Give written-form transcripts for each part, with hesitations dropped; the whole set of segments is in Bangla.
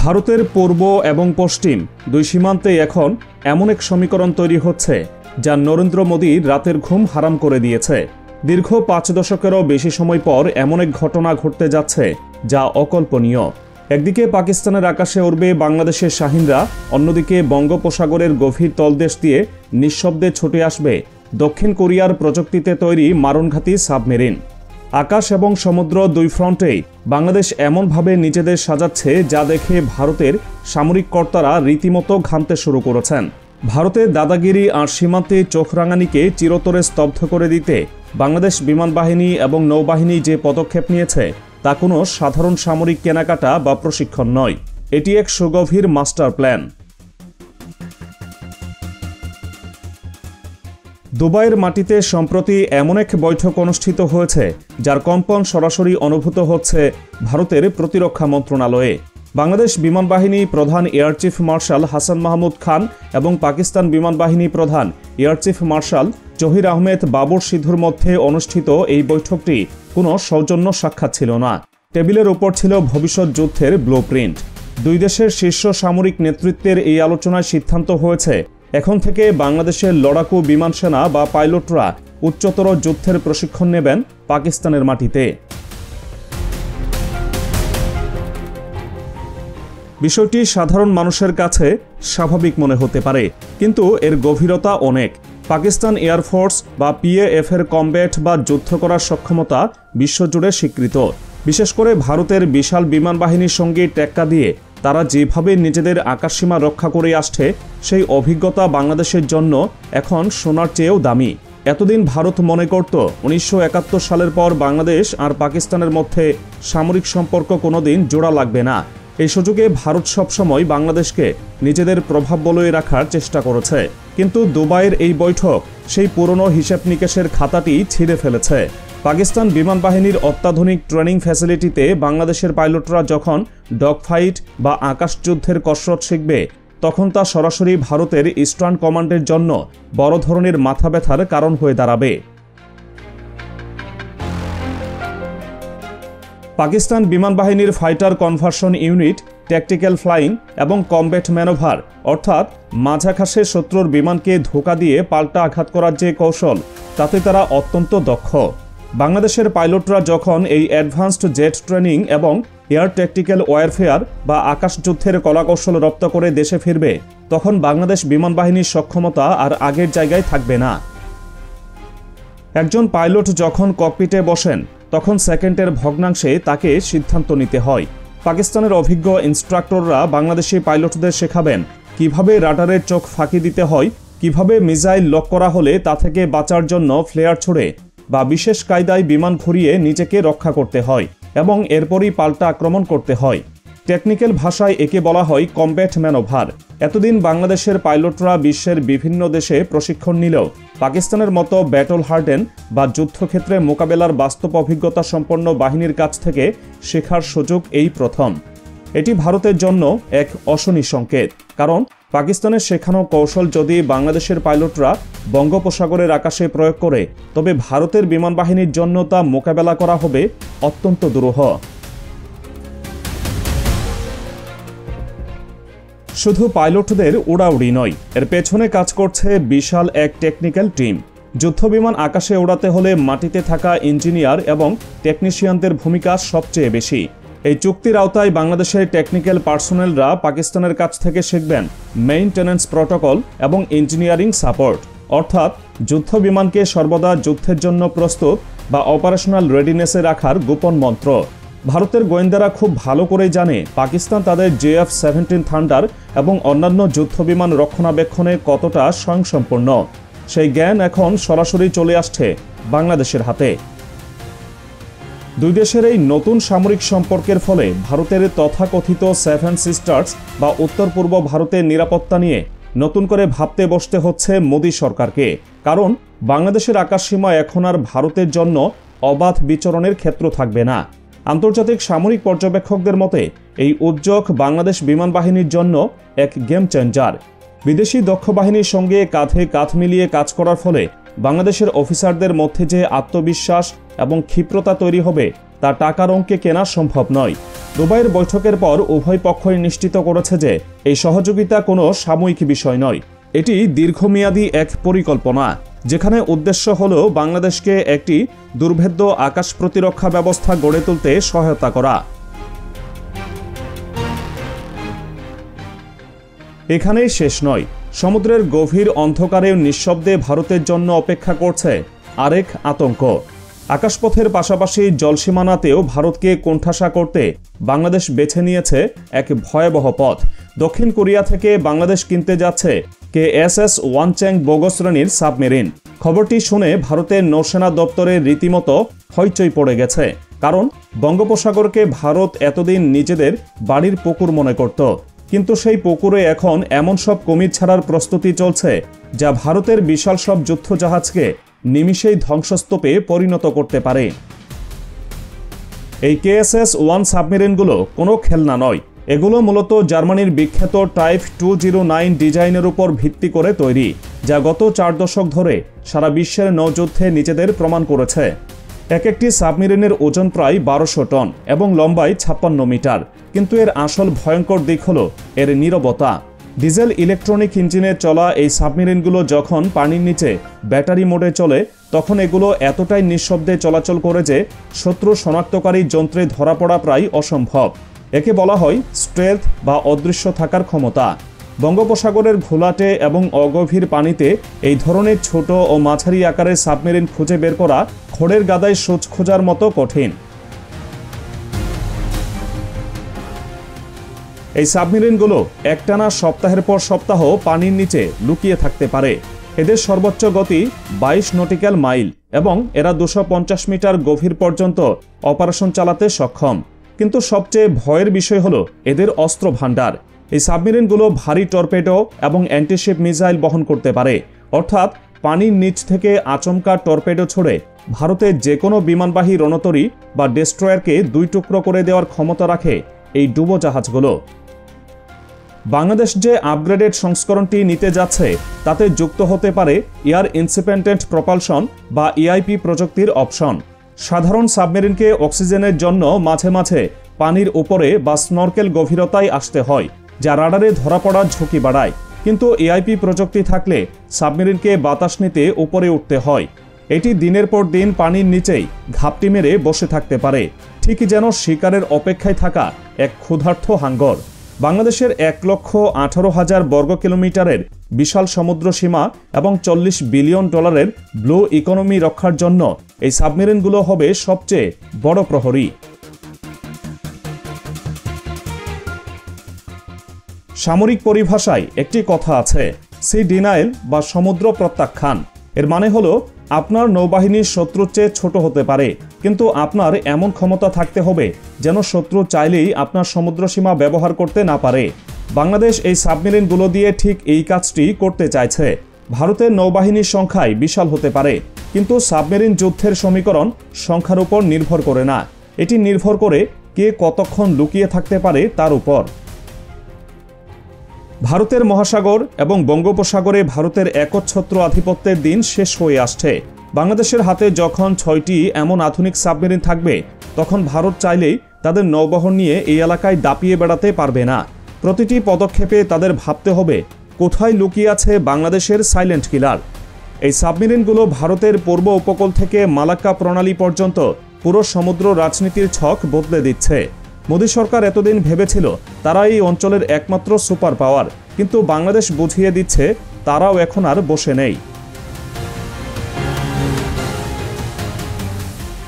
ভারতের পূর্ব এবং পশ্চিম দুই সীমান্তে এখন এমন এক সমীকরণ তৈরি হচ্ছে যা নরেন্দ্র মোদীর রাতের ঘুম হারাম করে দিয়েছে। দীর্ঘ ৫ দশকেরও বেশি সময় পর এমন এক ঘটনা ঘটতে যাচ্ছে যা অকল্পনীয়। একদিকে পাকিস্তানের আকাশে উড়বে বাংলাদেশের শাহিনরা, অন্যদিকে বঙ্গোপসাগরের গভীর তলদেশ দিয়ে নিঃশব্দে ছুটে আসবে দক্ষিণ কোরিয়ার প্রযুক্তিতে তৈরি মারণঘাতী সাবমেরিন। আকাশ এবং সমুদ্র দুই ফ্রন্টেই বাংলাদেশ এমনভাবে নিজেদের সাজাচ্ছে যা দেখে ভারতের সামরিক কর্তারা রীতিমতো ঘামতে শুরু করেছেন। ভারতের দাদাগিরি আর সীমান্তে চোখ রাঙানিকে চিরতরে স্তব্ধ করে দিতে বাংলাদেশ বিমান বাহিনী এবং নৌবাহিনী যে পদক্ষেপ নিয়েছে তা কোনো সাধারণ সামরিক কেনাকাটা বা প্রশিক্ষণ নয়, এটি এক সুগভীর মাস্টার প্ল্যান। দুবাইয়ের মাটিতে সম্প্রতি এমন এক বৈঠক অনুষ্ঠিত হয়েছে যার কম্পন সরাসরি অনুভূত হচ্ছে ভারতের প্রতিরক্ষা মন্ত্রণালয়ে। বাংলাদেশ বিমান বাহিনী প্রধান air chief marshal Hasan Mahmud Khan এবং পাকিস্তান বিমান বাহিনী প্রধান air chief marshal Zaheer Ahmed Babar সিধুর মধ্যে অনুষ্ঠিত এই বৈঠকটি কোনো সৌজন্য সাক্ষাৎ ছিল না। টেবিলের উপর ছিল ভবিষ্যৎ যুদ্ধের ব্লুপ্রিন্ট। দুই দেশের শীর্ষ সামরিক নেতৃত্বের এই আলোচনায় সিদ্ধান্ত হয়েছে এখন থেকে বাংলাদেশের লড়াকু বিমান সেনা বা পাইলটরা উচ্চতর যুদ্ধের প্রশিক্ষণ নেবেন পাকিস্তানের মাটিতে। বিষয়টি সাধারণ মানুষের কাছে স্বাভাবিক মনে হতে পারে, কিন্তু এর গভীরতা অনেক। পাকিস্তান এয়ারফোর্স বা পিএএফ এর কমব্যাট বা যুদ্ধ করার সক্ষমতা বিশ্বজুড়ে স্বীকৃত। বিশেষ করে ভারতের বিশাল বিমান বাহিনীর সঙ্গে টেক্কা দিয়ে তারা যেভাবে নিজেদের আকাশসীমা রক্ষা করে আসছে সেই অভিজ্ঞতা বাংলাদেশের জন্য এখন সোনার চেয়েও দামি। এতদিন ভারত মনে করত ১৯৭১ সালের পর বাংলাদেশ আর পাকিস্তানের মধ্যে সামরিক সম্পর্ক কোনোদিন জোড়া লাগবে না। এই সুযোগে ভারত সবসময় বাংলাদেশকে নিজেদের প্রভাব বলয়ে রাখার চেষ্টা করেছে, কিন্তু দুবাইয়ের এই বৈঠক সেই পুরনো হিসেব নিকেশের খাতাটি ছিঁড়ে ফেলেছে। পাকিস্তান বিমান বাহিনীর অত্যাধুনিক ট্রেনিং ফ্যাসিলিটিতে বাংলাদেশের পাইলটরা যখন ডগ ফাইট বা আকাশযুদ্ধের কসরত শিখবে তখন তা সরাসরি ভারতের ইস্টার্ন কমান্ডের জন্য বড় ধরনের মাথা ব্যথার কারণ হয়ে দাঁড়াবে। পাকিস্তান বিমান বাহিনীর fighter conversion unit, tactical flying এবং কমব্যাট ম্যানোভার অর্থাৎ মাঝাখাসে শত্রুর বিমানকে ধোঁকা দিয়ে পাল্টা আঘাত করার যে কৌশল তাতে তারা অত্যন্ত দক্ষ। বাংলাদেশের পাইলটরা যখন এই অ্যাডভান্সড জেট ট্রেনিং এবং এয়ার ট্যাকটিক্যাল ওয়ারফেয়ার বা আকাশযুদ্ধের কলাকৌশল রপ্ত করে দেশে ফিরবে তখন বাংলাদেশ বিমান বাহিনীর সক্ষমতা আর আগের জায়গায় থাকবে না। একজন পাইলট যখন ককপিটে বসেন তখন সেকেন্ডের ভগ্নাংশে তাকে সিদ্ধান্ত নিতে হয়। পাকিস্তানের অভিজ্ঞ ইনস্ট্রাক্টররা বাংলাদেশি পাইলটদের শেখাবেন কিভাবে রাডারের চোখ ফাঁকি দিতে হয়, কিভাবে মিসাইল লক করা হলে তা থেকে বাঁচার জন্য ফ্লেয়ার ছুড়ে বা বিশেষ কায়দায় বিমান ঘুরিয়ে নিজেকে রক্ষা করতে হয় এবং এরপরই পাল্টা আক্রমণ করতে হয়। টেকনিক্যাল ভাষায় একে বলা হয় কমব্যাট ম্যানোভার। এতদিন বাংলাদেশের পাইলটরা বিশ্বের বিভিন্ন দেশে প্রশিক্ষণ নিলেও পাকিস্তানের মতো ব্যাটল হার্ডেন বা যুদ্ধক্ষেত্রে মোকাবেলার বাস্তব অভিজ্ঞতা সম্পন্ন বাহিনীর কাছ থেকে শেখার সুযোগ এই প্রথম। এটি ভারতের জন্য এক অশনি সংকেত, কারণ পাকিস্তানের শেখানো কৌশল যদি বাংলাদেশের পাইলটরা বঙ্গোপসাগরের আকাশে প্রয়োগ করে তবে ভারতের বিমান বাহিনীর জন্য তা মোকাবেলা করা হবে অত্যন্ত দুরূহ। শুধু পাইলটদের উড়াউড়ি নয়, এর পেছনে কাজ করছে বিশাল এক টেকনিক্যাল টিম। যুদ্ধবিমান আকাশে ওড়াতে হলে মাটিতে থাকা ইঞ্জিনিয়ার এবং টেকনিশিয়ানদের ভূমিকা সবচেয়ে বেশি। এই চুক্তির আওতায় বাংলাদেশের টেকনিক্যাল পার্সোনেলরা পাকিস্তানের কাছ থেকে শিখবেন মেইনটেন্যান্স প্রটোকল এবং ইঞ্জিনিয়ারিং সাপোর্ট, অর্থাৎ যুদ্ধবিমানকে সর্বদা যুদ্ধের জন্য প্রস্তুত বা অপারেশনাল রেডিনেসে রাখার গোপন মন্ত্র। ভারতের গোয়েন্দারা খুব ভালো করেই জানে পাকিস্তান তাদের JF-17 থান্ডার এবং অন্যান্য যুদ্ধবিমান রক্ষণাবেক্ষণে কতটা স্বয়ংসম্পূর্ণ। সেই জ্ঞান এখন সরাসরি চলে আসছে বাংলাদেশের হাতে। দুই দেশের এই নতুন সামরিক সম্পর্কের ফলে ভারতের তথাকথিত 7 সিস্টার্স বা উত্তর পূর্ব ভারতের নিরাপত্তা নিয়ে নতুন করে ভাবতে বসতে হচ্ছে মোদী সরকারকে, কারণ বাংলাদেশের আকাশসীমা এখন আর ভারতের জন্য অবাধ বিচরণের ক্ষেত্র থাকবে না। আন্তর্জাতিক সামরিক পর্যবেক্ষকদের মতে এই উদ্যোগ বাংলাদেশ বিমান বাহিনীর জন্য এক গেম চেঞ্জার। বিদেশি দক্ষ বাহিনীর সঙ্গে কাঁধে কাঁধ মিলিয়ে কাজ করার ফলে বাংলাদেশের অফিসারদের মধ্যে যে আত্মবিশ্বাস এবং ক্ষিপ্রতা তৈরি হবে তা টাকার অঙ্কে কেনা সম্ভব নয়। দুবাইয়ের বৈঠকের পর উভয় পক্ষই নিশ্চিত করেছে যে এই সহযোগিতা কোনো সাময়িক বিষয় নয়, এটি দীর্ঘমেয়াদী এক পরিকল্পনা, যেখানে উদ্দেশ্য হল বাংলাদেশকে একটি দুর্ভেদ্য আকাশ প্রতিরক্ষা ব্যবস্থা গড়ে তুলতে সহায়তা করা। এখানেই শেষ নয়। সমুদ্রের গভীর অন্ধকারে নিঃশব্দে ভারতের জন্য অপেক্ষা করছে আরেক আতঙ্ক। আকাশপথের পাশাপাশি জলসীমানাতেও ভারতকে কোণঠাসা করতে বাংলাদেশ বেছে নিয়েছে এক ভয়াবহ পথ। দক্ষিণ কোরিয়া থেকে বাংলাদেশ কিনতে যাচ্ছে KSS ওয়ানচ্যাং বোগো শ্রেণীর সাবমেরিন। খবরটি শুনে ভারতের নৌসেনা দপ্তরের রীতিমতো হইচই পড়ে গেছে, কারণ বঙ্গোপসাগরকে ভারত এতদিন নিজেদের বাড়ির পুকুর মনে করত, কিন্তু সেই পুকুরে এখন এমন সব কুমির ছাড়ার প্রস্তুতি চলছে যা ভারতের বিশাল সব যুদ্ধজাহাজকে নিমিষেই ধ্বংসস্তূপে পরিণত করতে পারে। এই KSS 1 সাবমেরিনগুলো কোনো খেলনা নয়, এগুলো মূলত জার্মানির বিখ্যাত টাইপ 209 ডিজাইনের উপর ভিত্তি করে তৈরি, যা গত 4 দশক ধরে সারা বিশ্বের নৌযুদ্ধে নিজেদের প্রমাণ করেছে। এক একটি সাবমেরিনের ওজন প্রায় 1200 টন এবং লম্বায় 56 মিটার, কিন্তু এর আসল ভয়ঙ্কর দিক হল এর নীরবতা। ডিজেল ইলেকট্রনিক ইঞ্জিনে চলা এই সাবমেরিনগুলো যখন পানির নিচে ব্যাটারি মোডে চলে, তখন এগুলো এতটাই নিঃশব্দে চলাচল করে যে শত্রু শনাক্তকারী যন্ত্রে ধরা পড়া প্রায় অসম্ভব। একে বলা হয় স্টেলথ বা অদৃশ্য থাকার ক্ষমতা। বঙ্গোপসাগরের ঘোলাটে এবং অগভীর পানিতে এই ধরনের ছোট ও মাঝারি আকারের সাবমেরিন খুঁজে বের করা খড়ের গাদায় সূচ খোঁজার মতো কঠিন। এই সাবমেরিনগুলো একটানা সপ্তাহের পর সপ্তাহ পানির নিচে লুকিয়ে থাকতে পারে। এদের সর্বোচ্চ গতি 22 নটিক্যাল মাইল এবং এরা 250 মিটার গভীর পর্যন্ত অপারেশন চালাতে সক্ষম। কিন্তু সবচেয়ে ভয়ের বিষয় হলো এদের অস্ত্র ভাণ্ডার। এই সাবমেরিনগুলো ভারী টর্পেডো এবং অ্যান্টিশিপ মিসাইল বহন করতে পারে, অর্থাৎ পানির নিচ থেকে আচমকা টর্পেডো ছড়ে ভারতের যে কোনো বিমানবাহী রণতরী বা ডেস্ট্রয়ারকে 2 টুকরো করে দেওয়ার ক্ষমতা রাখে এই ডুবোজাহাজগুলো। বাংলাদেশ যে আপগ্রেডেড সংস্করণটি নিতে যাচ্ছে তাতে যুক্ত হতে পারে এয়ার ইন্ডিপেন্ডেন্ট প্রপালশন বা EIP প্রযুক্তির অপশন। সাধারণ সাবমেরিনকে অক্সিজেনের জন্য মাঝে মাঝে পানির উপরে বা স্নরকেল গভীরতায় আসতে হয়, যা রাডারে ধরা পড়ার ঝুঁকি বাড়ায়। কিন্তু EIP প্রযুক্তি থাকলে সাবমেরিনকে বাতাস নিতে উপরে উঠতে হয়। এটি দিনের পর দিন পানির নিচেই ঘাপটি মেরে বসে থাকতে পারে, ঠিক যেন শিকারের অপেক্ষায় থাকা এক ক্ষুধার্ত হাঙ্গর। বাংলাদেশের 1,18,000 বর্গ কিলোমিটারের বিশাল সমুদ্র সীমা এবং $40 বিলিয়ন ব্লু ইকোনমি রক্ষার জন্য এই সাবমেরিনগুলো হবে সবচেয়ে বড় প্রহরী। সামরিক পরিভাষায় একটি কথা আছে, সি ডিনাইল বা সমুদ্র প্রত্যাখ্যান। এর মানে হলো আপনার নৌবাহিনী শত্রুর চেয়ে ছোট হতে পারে, কিন্তু আপনার এমন ক্ষমতা থাকতে হবে যেন শত্রু চাইলেই আপনার সমুদ্র সীমা ব্যবহার করতে না পারে। বাংলাদেশ এই সাবমেরিনগুলো দিয়ে ঠিক এই কাজটি করতে চাইছে। ভারতের নৌবাহিনীর সংখ্যায় বিশাল হতে পারে, কিন্তু সাবমেরিন যুদ্ধের সমীকরণ সংখ্যার উপর নির্ভর করে না, এটি নির্ভর করে কে কতক্ষণ লুকিয়ে থাকতে পারে তার উপর। ভারতের মহাসাগর এবং বঙ্গোপসাগরে ভারতের একচ্ছত্র আধিপত্যের দিন শেষ হয়ে আসছে। বাংলাদেশের হাতে যখন 6টি এমন আধুনিক সাবমেরিন থাকবে, তখন ভারত চাইলেই তাদের নৌবহর নিয়ে এই এলাকায় দাপিয়ে বেড়াতে পারবে না। প্রতিটি পদক্ষেপে তাদের ভাবতে হবে কোথায় লুকিয়ে আছে বাংলাদেশের সাইলেন্ট কিলার। এই সাবমেরিনগুলো ভারতের পূর্ব উপকূল থেকে মালাক্কা প্রণালী পর্যন্ত পুরো সমুদ্র রাজনীতির ছক বদলে দিচ্ছে। মোদী সরকার এতদিন ভেবেছিল তারা এই অঞ্চলের একমাত্র সুপার পাওয়ার, কিন্তু বাংলাদেশ বুঝিয়ে দিচ্ছে তারাও এখন আর বসে নেই।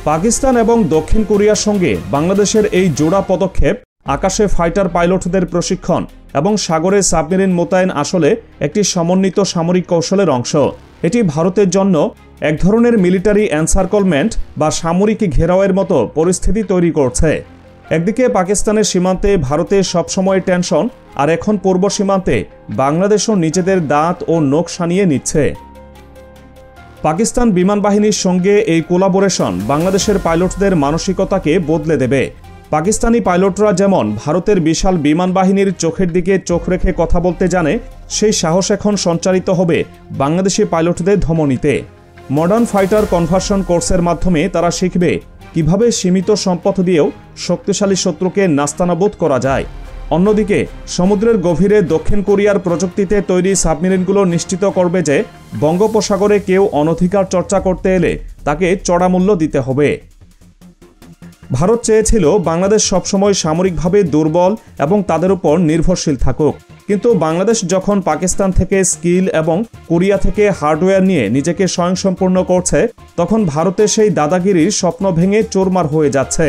পাকিস্তান এবং দক্ষিণ কোরিয়ার সঙ্গে বাংলাদেশের এই জোড়া পদক্ষেপ আকাশে ফাইটার পাইলটদের প্রশিক্ষণ এবং সাগরে সাবমেরিন মোতায়েন আসলে একটি সমন্বিত সামরিক কৌশলের অংশ। এটি ভারতের জন্য এক ধরনের মিলিটারি এনসার্কলমেন্ট বা সামরিক ঘেরাওয়ের মতো পরিস্থিতি তৈরি করছে। একদিকে পাকিস্তানের সীমান্তে ভারতের সবসময় টেনশন, আর এখন পূর্ব সীমান্তে বাংলাদেশও নিজেদের দাঁত ও নখ সানিয়ে নিচ্ছে। পাকিস্তান বিমান বাহিনীর সঙ্গে এই কোলাবোরেশন বাংলাদেশের পাইলটদের মানসিকতাকে বদলে দেবে। পাকিস্তানি পাইলটরা যেমন ভারতের বিশাল বিমান বাহিনীর চোখের দিকে চোখ রেখে কথা বলতে জানে, সেই সাহস এখন সঞ্চারিত হবে বাংলাদেশি পাইলটদের ধমনীতে। মডার্ন ফাইটার কনভার্সন কোর্সের মাধ্যমে তারা শিখবে কিভাবে সীমিত সম্পদ দিয়েও শক্তিশালী শত্রুকে নাস্তানাবুদ করা যায়। অন্যদিকে সমুদ্রের গভীরে দক্ষিণ কোরিয়ার প্রযুক্তিতে তৈরি সাবমেরিনগুলো নিশ্চিত করবে যে বঙ্গোপসাগরে কেউ অনধিকার চর্চা করতে এলে তাকে চড়া মূল্য দিতে হবে। ভারত চেয়েছিল বাংলাদেশ সবসময় সামরিকভাবে দুর্বল এবং তাদের উপর নির্ভরশীল থাকুক, কিন্তু বাংলাদেশ যখন পাকিস্তান থেকে স্কিল এবং কোরিয়া থেকে হার্ডওয়্যার নিয়ে নিজেকে স্বয়ংসম্পূর্ণ করছে, তখন ভারতের সেই দাদাগিরির স্বপ্ন ভেঙে চোরমার হয়ে যাচ্ছে।